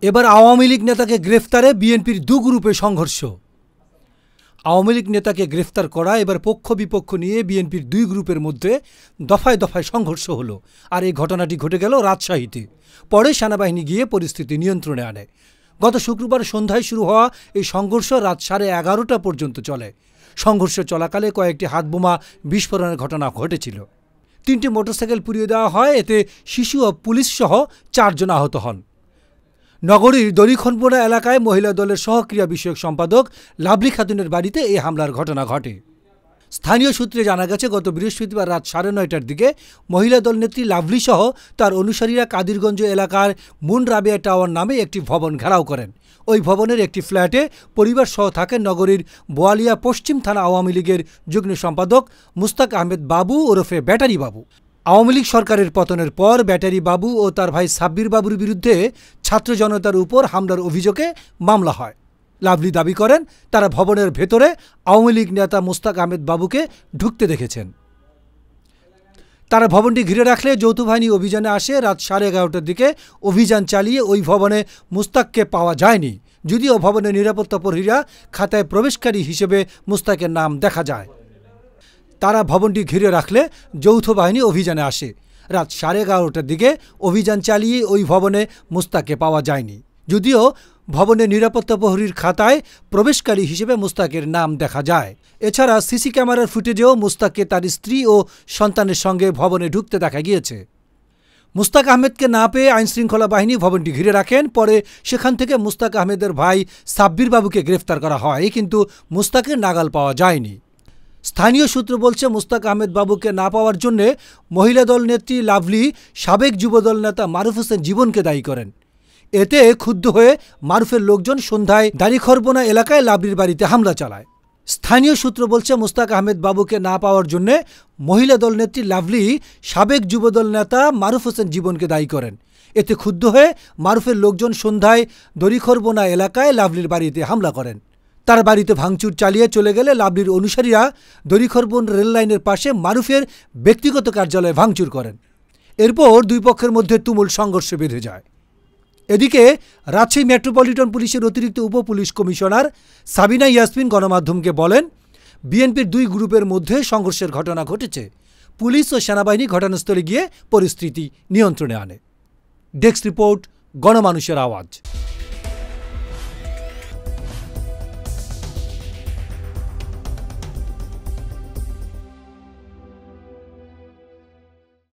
এবার আওয়ামী লীগ নেতাকে গ্রেফতারে বিএনপির দু গ্রুপে সংঘর্ষ। আওয়ামী লীগ নেতাকে গ্রেফতার করা এবার পক্ষ বিপক্ষ নিয়ে বিএনপির দুই গ্রুপের মধ্যে দফায় দফায় সংঘর্ষ হলো। আর এই ঘটনাটি ঘটে গেল রাজশাহীতে। পরে সেনাবাহিনী গিয়ে পরিস্থিতি নিয়ন্ত্রণে আনে। গত শুক্রবার সন্ধ্যায় শুরু হওয়া এই সংঘর্ষ রাত 11:30 পর্যন্ত চলে। সংঘর্ষ চলাকালে কয়েকটি হাতবোমা বিস্ফোরণের ঘটনা ঘটেছিল। 3টি মোটরসাইকেল পুড়িয়ে দেওয়া হয়। এতে শিশু ও পুলিশসহ 4 জন আহত হন। নগরীর দড়িখনপোড়া এলাকায় মহিলা দলের সহক্রিয়া বিষয়ক সম্পাদক লাভলি খাতুনের বাড়িতে এই হামলার ঘটনা ঘটে। স্থানীয় সূত্রে জানা গেছে, গত বৃহস্পতিবার রাত 9:30টার দিকে মহিলা দল নেত্রী লাভলি সহ তার অনুসারীরা কাদিরগঞ্জ এলাকার মুন রাবেয়া টাওয়ার নামে একটি ভবন ঘেরাও করেন। ওই ভবনের একটি ফ্ল্যাটে পরিবার সহ থাকেন নগরীর বোয়ালিয়া পশ্চিম থানা আওয়ামী লীগের যুগ্ম সম্পাদক মুস্তাক আহমেদ বাবু ওরফে ব্যাটারি বাবু। আওয়ামী লীগ সরকারের পতনের পর ব্যাটারি বাবু ও তার ভাই সাব্বির বাবুর বিরুদ্ধে ছাত্র জনতার উপর হামলার অভিযোগে মামলা হয়। লাভলি দাবি করেন, তারা ভবনের ভেতরে আওয়ামী লীগ নেতা মুস্তাক আহমেদ বাবুকে ঢুকতে দেখেছেন। তারা ভবনটি ঘিরে রাখলে যৌথ বাহিনী অভিযানে আসে। রাত 11:30টার দিকে অভিযান চালিয়ে ওই ভবনে মুস্তাককে পাওয়া যায়নি, যদিও ভবনের নিরাপত্তা প্রহরীরা খাতায় প্রবেশকারী হিসেবে মুস্তাকের নাম দেখা যায়। তারা ভবনটি ঘিরে রাখলে যৌথ বাহিনী অভিযানে আসে। রাত 11:30টার দিকে অভিযান চালিয়ে ওই ভবনে মুস্তাককে পাওয়া যায়নি, যদিও ভবনের নিরাপত্তা প্রহরীর খাতায় প্রবেশকারী হিসেবে মুস্তাকের নাম দেখা যায়। এছাড়া সিসি ক্যামেরার ফুটেজেও মুস্তাককে তার স্ত্রী ও সন্তানের সঙ্গে ভবনে ঢুকতে দেখা গিয়েছে। মুস্তাক আহমেদকে না পেয়ে আইনশৃঙ্খলা বাহিনী ভবনটি ঘিরে রাখেন। পরে সেখান থেকে মুস্তাক আহমেদের ভাই সাব্বির বাবুকে গ্রেফতার করা হয়, কিন্তু মুস্তাকের নাগাল পাওয়া যায়নি। স্থানীয় সূত্র বলছে, মুস্তাক আহমেদ বাবুকে না পাওয়ার জন্য মহিলা দল নেত্রী লাভলি সাবেক যুবদল নেতা মারুফ হোসেন জীবনকে দায়ী করেন। এতে ক্ষুব্ধ হয়ে মারুফের লোকজন সন্ধ্যায় দাড়িখরবোনা এলাকায় লাভলির বাড়িতে হামলা চালায়। স্থানীয় সূত্র বলছে, মুস্তাক আহমেদ বাবুকে না পাওয়ার জন্য মহিলা দল নেত্রী লাভলি সাবেক যুবদল নেতা মারুফ হোসেন জীবনকে দায়ী করেন। এতে ক্ষুব্ধ হয়ে মারুফের লোকজন সন্ধ্যায় দড়িখরবোনা এলাকায় লাভলির বাড়িতে হামলা করেন। তার বাড়িতে ভাঙচুর চালিয়ে চলে গেলে লাভলির অনুসারীরা দড়িখরবোন রেললাইনের পাশে মারুফের ব্যক্তিগত কার্যালয়ে ভাঙচুর করেন। এরপর দুই পক্ষের মধ্যে তুমুল সংঘর্ষ বেঁধে যায়। এদিকে রাজশাহী মেট্রোপলিটন পুলিশের অতিরিক্ত উপপুলিশ কমিশনার সাবিনা ইয়াসমিন গণমাধ্যমকে বলেন, বিএনপির দুই গ্রুপের মধ্যে সংঘর্ষের ঘটনা ঘটেছে। পুলিশ ও সেনাবাহিনী ঘটনাস্থলে গিয়ে পরিস্থিতি নিয়ন্ত্রণে আনে। ডেস্ক রিপোর্ট, গণমানুষের আওয়াজ।